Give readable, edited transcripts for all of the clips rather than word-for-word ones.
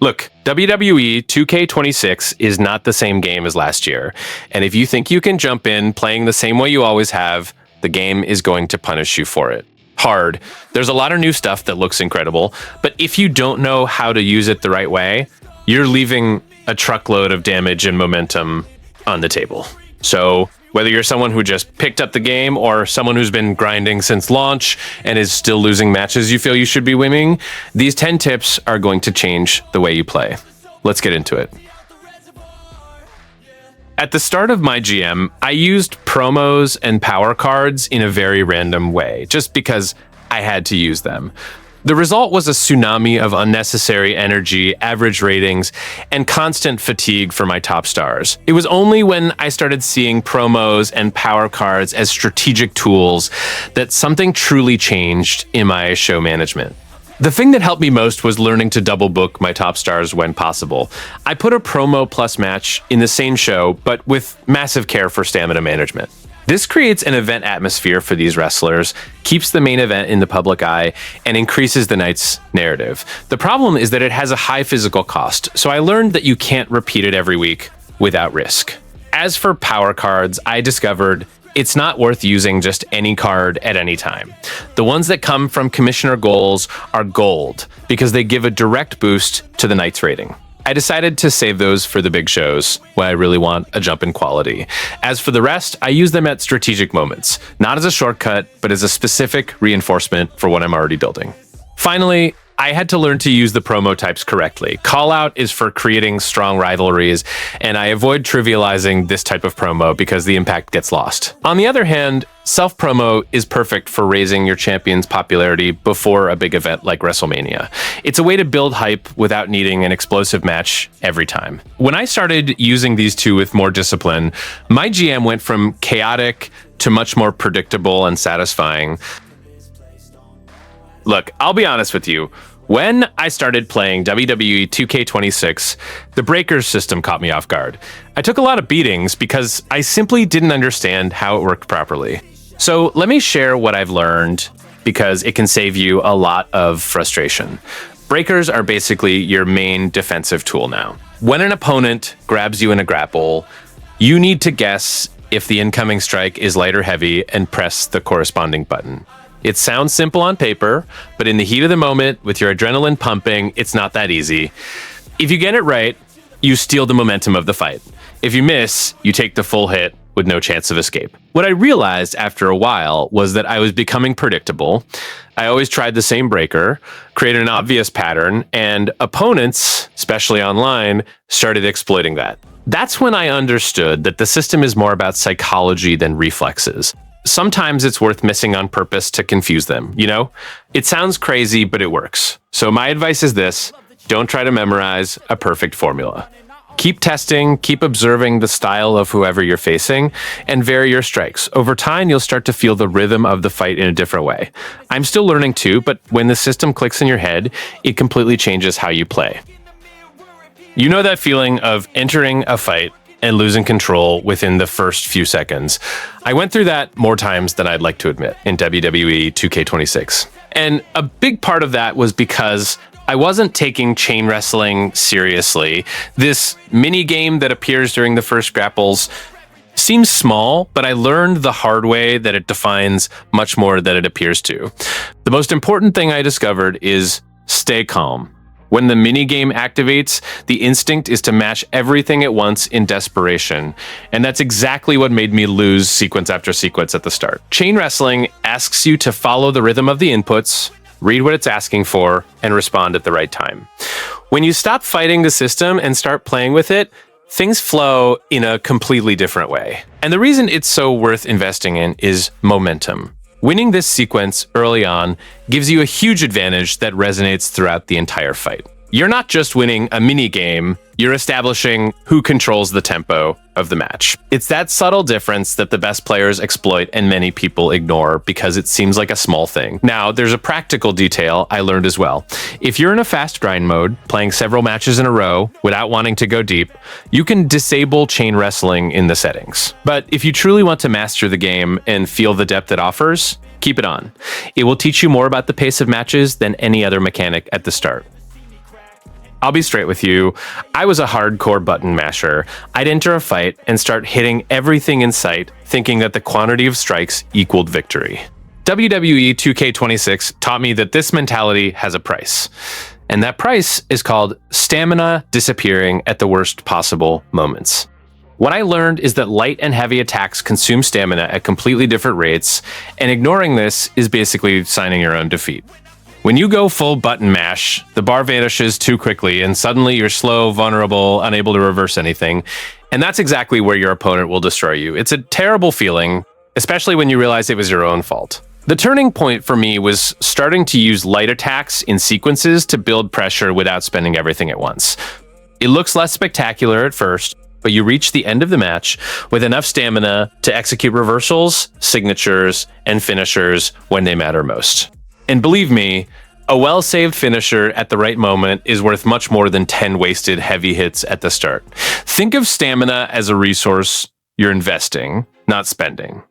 Look, WWE 2K26 is not the same game as last year, and if you think you can jump in playing the same way you always have, the game is going to punish you for it. Hard. There's a lot of new stuff that looks incredible, but if you don't know how to use it the right way, you're leaving a truckload of damage and momentum on the table. So whether you're someone who just picked up the game or someone who's been grinding since launch and is still losing matches you feel you should be winning, these 10 tips are going to change the way you play. Let's get into it. At the start of my GM, I used promos and power cards in a very random way, just because I had to use them. The result was a tsunami of unnecessary energy, average ratings, and constant fatigue for my top stars. It was only when I started seeing promos and power cards as strategic tools that something truly changed in my show management. The thing that helped me most was learning to double book my top stars when possible. I put a promo plus match in the same show, but with massive care for stamina management. This creates an event atmosphere for these wrestlers, keeps the main event in the public eye, and increases the night's narrative. The problem is that it has a high physical cost, so I learned that you can't repeat it every week without risk. As for power cards, I discovered it's not worth using just any card at any time. The ones that come from Commissioner goals are gold, because they give a direct boost to the night's rating. I decided to save those for the big shows, when I really want a jump in quality. As for the rest, I use them at strategic moments, not as a shortcut, but as a specific reinforcement for what I'm already building. Finally, I had to learn to use the promo types correctly. Call out is for creating strong rivalries, and I avoid trivializing this type of promo because the impact gets lost. On the other hand, self-promo is perfect for raising your champion's popularity before a big event like WrestleMania. It's a way to build hype without needing an explosive match every time. When I started using these two with more discipline, my GM went from chaotic to much more predictable and satisfying. Look, I'll be honest with you. When I started playing WWE 2K26, the breakers system caught me off guard. I took a lot of beatings because I simply didn't understand how it worked properly. So let me share what I've learned because it can save you a lot of frustration. Breakers are basically your main defensive tool now. When an opponent grabs you in a grapple, you need to guess if the incoming strike is light or heavy and press the corresponding button. It sounds simple on paper, but in the heat of the moment, with your adrenaline pumping, it's not that easy. If you get it right, you steal the momentum of the fight. If you miss, you take the full hit with no chance of escape. What I realized after a while was that I was becoming predictable. I always tried the same breaker, created an obvious pattern, and opponents, especially online, started exploiting that. That's when I understood that the system is more about psychology than reflexes. Sometimes it's worth missing on purpose to confuse them, you know? It sounds crazy, but it works. So my advice is this: don't try to memorize a perfect formula. Keep testing, keep observing the style of whoever you're facing, and vary your strikes. Over time, you'll start to feel the rhythm of the fight in a different way. I'm still learning too, but when the system clicks in your head, it completely changes how you play. You know that feeling of entering a fight and losing control within the first few seconds. I went through that more times than I'd like to admit in WWE 2K26. And a big part of that was because I wasn't taking chain wrestling seriously. This mini game that appears during the first grapples seems small, but I learned the hard way that it defines much more than it appears to. The most important thing I discovered is stay calm. When the minigame activates, the instinct is to match everything at once in desperation. And that's exactly what made me lose sequence after sequence at the start. Chain wrestling asks you to follow the rhythm of the inputs, read what it's asking for, and respond at the right time. When you stop fighting the system and start playing with it, things flow in a completely different way. And the reason it's so worth investing in is momentum. Winning this sequence early on gives you a huge advantage that resonates throughout the entire fight. You're not just winning a mini game, you're establishing who controls the tempo of the match. It's that subtle difference that the best players exploit and many people ignore because it seems like a small thing. Now, there's a practical detail I learned as well. If you're in a fast grind mode, playing several matches in a row without wanting to go deep, you can disable chain wrestling in the settings. But if you truly want to master the game and feel the depth it offers, keep it on. It will teach you more about the pace of matches than any other mechanic at the start. I'll be straight with you. I was a hardcore button masher. I'd enter a fight and start hitting everything in sight, thinking that the quantity of strikes equaled victory. WWE 2K26 taught me that this mentality has a price. And that price is called stamina disappearing at the worst possible moments. What I learned is that light and heavy attacks consume stamina at completely different rates, and ignoring this is basically signing your own defeat. When you go full button mash, the bar vanishes too quickly, and suddenly you're slow, vulnerable, unable to reverse anything. And that's exactly where your opponent will destroy you. It's a terrible feeling, especially when you realize it was your own fault. The turning point for me was starting to use light attacks in sequences to build pressure without spending everything at once. It looks less spectacular at first, but you reach the end of the match with enough stamina to execute reversals, signatures, and finishers when they matter most. And believe me, a well-saved finisher at the right moment is worth much more than 10 wasted heavy hits at the start. Think of stamina as a resource you're investing, not spending.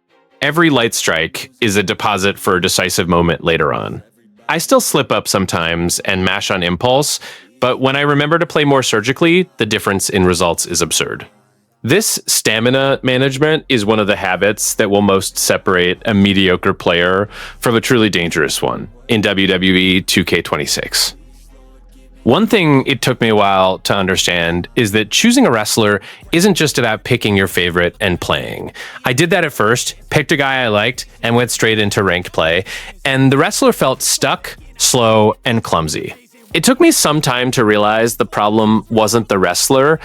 Every light strike is a deposit for a decisive moment later on. I still slip up sometimes and mash on impulse, but when I remember to play more surgically, the difference in results is absurd. This stamina management is one of the habits that will most separate a mediocre player from a truly dangerous one in WWE 2K26. One thing it took me a while to understand is that choosing a wrestler isn't just about picking your favorite and playing. I did that at first, picked a guy I liked, and went straight into ranked play, and the wrestler felt stuck, slow, and clumsy. It took me some time to realize the problem wasn't the wrestler.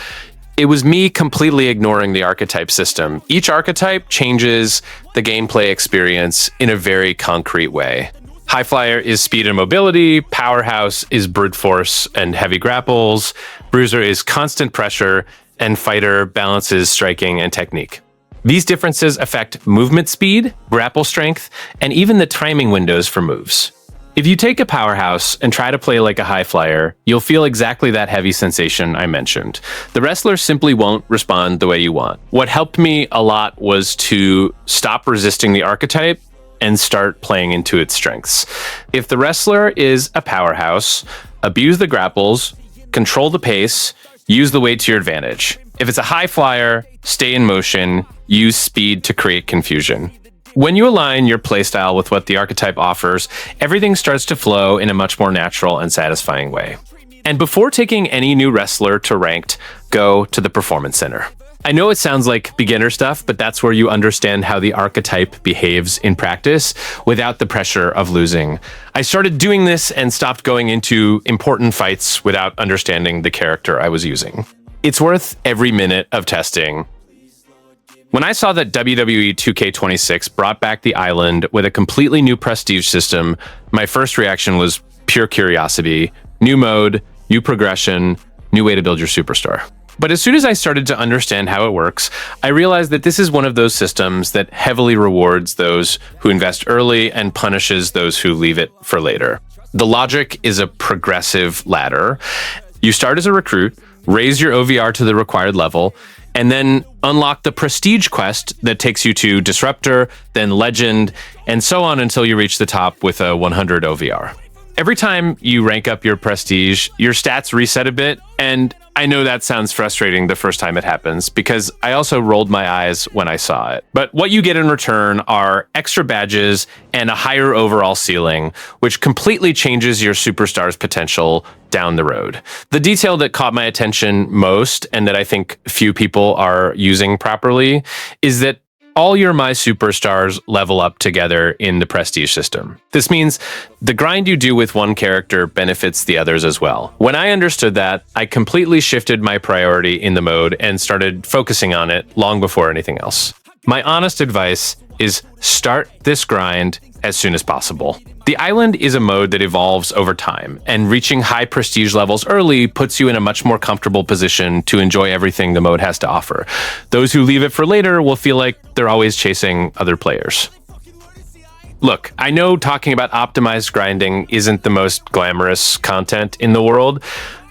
It was me completely ignoring the archetype system. Each archetype changes the gameplay experience in a very concrete way. High Flyer is speed and mobility, Powerhouse is brute force and heavy grapples, Bruiser is constant pressure, and Fighter balances striking and technique. These differences affect movement speed, grapple strength, and even the timing windows for moves. If you take a Powerhouse and try to play like a High Flyer, you'll feel exactly that heavy sensation I mentioned. The wrestler simply won't respond the way you want. What helped me a lot was to stop resisting the archetype and start playing into its strengths. If the wrestler is a Powerhouse, abuse the grapples, control the pace, use the weight to your advantage. If it's a High Flyer, stay in motion, use speed to create confusion. When you align your playstyle with what the archetype offers, everything starts to flow in a much more natural and satisfying way. And before taking any new wrestler to ranked, go to the Performance Center. I know it sounds like beginner stuff, but that's where you understand how the archetype behaves in practice without the pressure of losing. I started doing this and stopped going into important fights without understanding the character I was using. It's worth every minute of testing. When I saw that WWE 2K26 brought back the island with a completely new prestige system, my first reaction was pure curiosity. New mode, new progression, new way to build your superstar. But as soon as I started to understand how it works, I realized that this is one of those systems that heavily rewards those who invest early and punishes those who leave it for later. The logic is a progressive ladder. You start as a recruit, raise your OVR to the required level, and then unlock the prestige quest that takes you to Disruptor, then Legend, and so on until you reach the top with a 100 OVR. Every time you rank up your prestige, your stats reset a bit, and I know that sounds frustrating the first time it happens, because I also rolled my eyes when I saw it. But what you get in return are extra badges and a higher overall ceiling, which completely changes your superstar's potential down the road. The detail that caught my attention most, and that I think few people are using properly, is that all your My Superstars level up together in the prestige system. This means the grind you do with one character benefits the others as well. When I understood that, I completely shifted my priority in the mode and started focusing on it long before anything else. My honest advice is start this grind as soon as possible. The island is a mode that evolves over time, and reaching high prestige levels early puts you in a much more comfortable position to enjoy everything the mode has to offer. Those who leave it for later will feel like they're always chasing other players. Look, I know talking about optimized grinding isn't the most glamorous content in the world,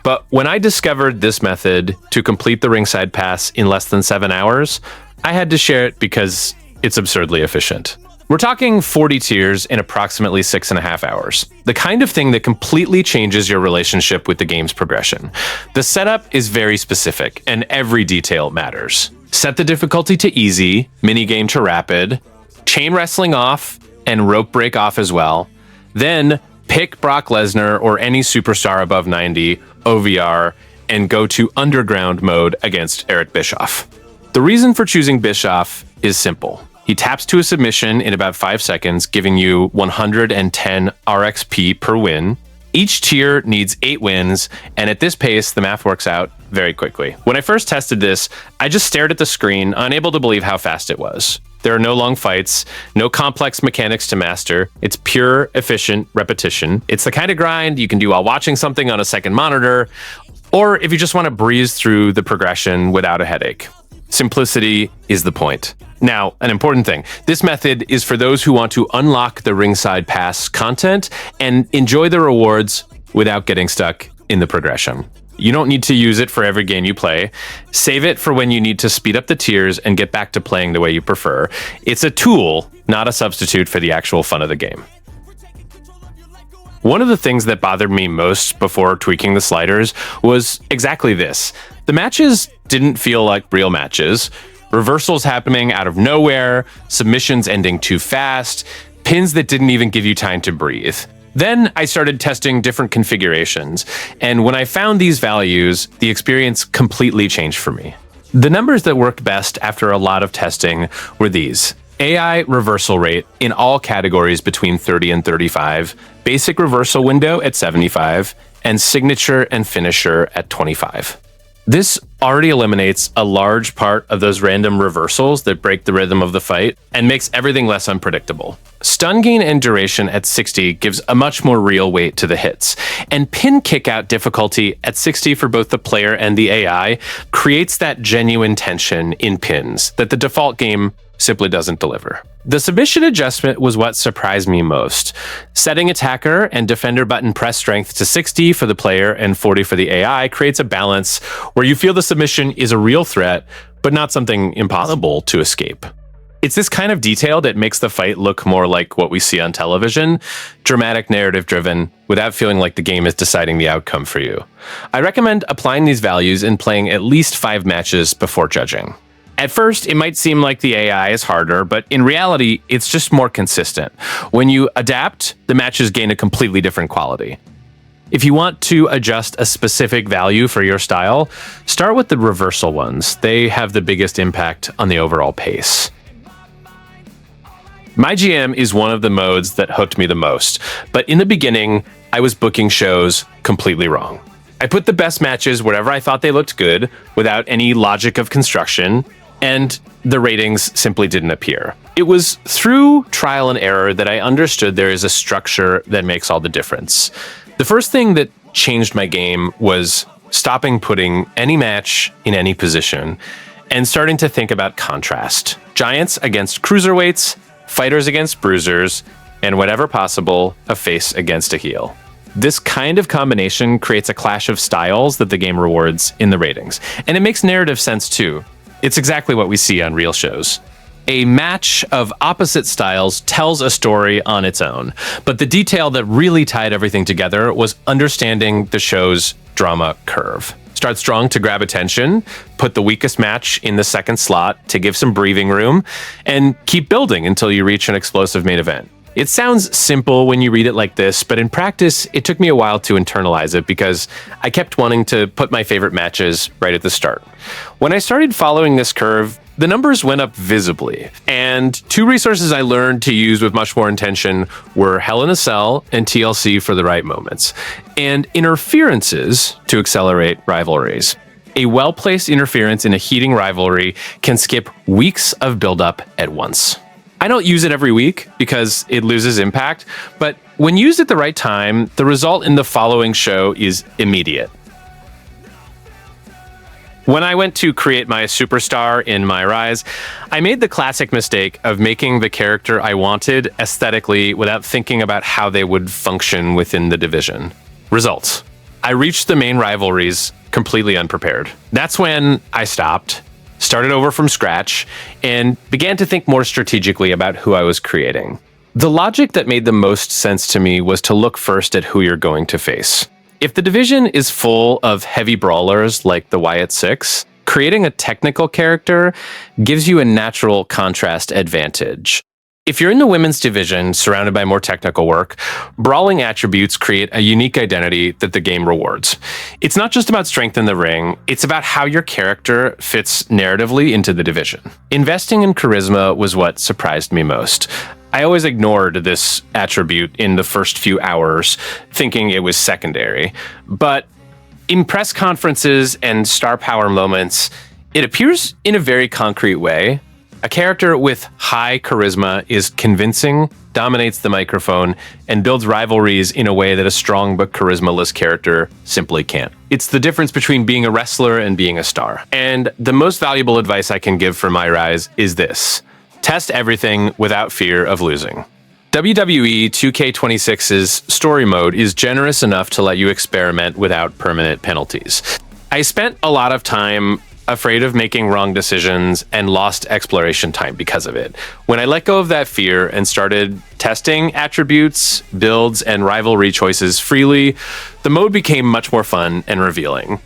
but when I discovered this method to complete the ringside pass in less than 7 hours, I had to share it because it's absurdly efficient. We're talking 40 tiers in approximately 6.5 hours. The kind of thing that completely changes your relationship with the game's progression. The setup is very specific, and every detail matters. Set the difficulty to easy, minigame to rapid, chain wrestling off, and rope break off as well. Then pick Brock Lesnar or any superstar above 90, OVR, and go to Underground mode against Eric Bischoff. The reason for choosing Bischoff is simple. He taps to a submission in about 5 seconds, giving you 110 RXP per win. Each tier needs 8 wins, and at this pace, the math works out very quickly. When I first tested this, I just stared at the screen, unable to believe how fast it was. There are no long fights, no complex mechanics to master. It's pure, efficient repetition. It's the kind of grind you can do while watching something on a second monitor, or if you just want to breeze through the progression without a headache. Simplicity is the point. Now, an important thing. This method is for those who want to unlock the Ringside Pass content and enjoy the rewards without getting stuck in the progression. You don't need to use it for every game you play. Save it for when you need to speed up the tiers and get back to playing the way you prefer. It's a tool, not a substitute for the actual fun of the game. One of the things that bothered me most before tweaking the sliders was exactly this. The matches didn't feel like real matches. Reversals happening out of nowhere, submissions ending too fast, pins that didn't even give you time to breathe. Then I started testing different configurations, and when I found these values, the experience completely changed for me. The numbers that worked best after a lot of testing were these. AI reversal rate in all categories between 30 and 35, basic reversal window at 75, and signature and finisher at 25. This already eliminates a large part of those random reversals that break the rhythm of the fight and makes everything less unpredictable. Stun gain and duration at 60 gives a much more real weight to the hits, and pin kick-out difficulty at 60 for both the player and the AI creates that genuine tension in pins that the default game simply doesn't deliver. The submission adjustment was what surprised me most. Setting attacker and defender button press strength to 60 for the player and 40 for the AI creates a balance where you feel the submission is a real threat, but not something impossible to escape. It's this kind of detail that makes the fight look more like what we see on television, dramatic, narrative-driven, without feeling like the game is deciding the outcome for you. I recommend applying these values and playing at least 5 matches before judging. At first, it might seem like the AI is harder, but in reality, it's just more consistent. When you adapt, the matches gain a completely different quality. If you want to adjust a specific value for your style, start with the reversal ones. They have the biggest impact on the overall pace. My GM is one of the modes that hooked me the most, but in the beginning, I was booking shows completely wrong. I put the best matches wherever I thought they looked good, without any logic of construction, and the ratings simply didn't appear. It was through trial and error that I understood there is a structure that makes all the difference. The first thing that changed my game was stopping putting any match in any position and starting to think about contrast. Giants against cruiserweights, fighters against bruisers, and whenever possible, a face against a heel. This kind of combination creates a clash of styles that the game rewards in the ratings. And it makes narrative sense too. It's exactly what we see on real shows. A match of opposite styles tells a story on its own, but the detail that really tied everything together was understanding the show's drama curve. Start strong to grab attention, put the weakest match in the second slot to give some breathing room, and keep building until you reach an explosive main event. It sounds simple when you read it like this, but in practice, it took me a while to internalize it because I kept wanting to put my favorite matches right at the start. When I started following this curve, the numbers went up visibly, and 2 resources I learned to use with much more intention were Hell in a Cell and TLC for the right moments, and interferences to accelerate rivalries. A well-placed interference in a heating rivalry can skip weeks of build-up at once. I don't use it every week because it loses impact, but when used at the right time, the result in the following show is immediate. When I went to create my superstar in My Rise, I made the classic mistake of making the character I wanted aesthetically without thinking about how they would function within the division. Results: I reached the main rivalries completely unprepared. That's when I stopped, started over from scratch, and began to think more strategically about who I was creating. The logic that made the most sense to me was to look first at who you're going to face. If the division is full of heavy brawlers like the Wyatt Six, creating a technical character gives you a natural contrast advantage. If you're in the women's division, surrounded by more technical work, brawling attributes create a unique identity that the game rewards. It's not just about strength in the ring, it's about how your character fits narratively into the division. Investing in charisma was what surprised me most. I always ignored this attribute in the first few hours, thinking it was secondary. But in press conferences and star power moments, it appears in a very concrete way. A character with high charisma is convincing, dominates the microphone, and builds rivalries in a way that a strong but charisma-less character simply can't. It's the difference between being a wrestler and being a star. And the most valuable advice I can give for my rise is this: test everything without fear of losing. WWE 2K26's story mode is generous enough to let you experiment without permanent penalties. I spent a lot of time afraid of making wrong decisions and lost exploration time because of it. When I let go of that fear and started testing attributes, builds, and rivalry choices freely, the mode became much more fun and revealing.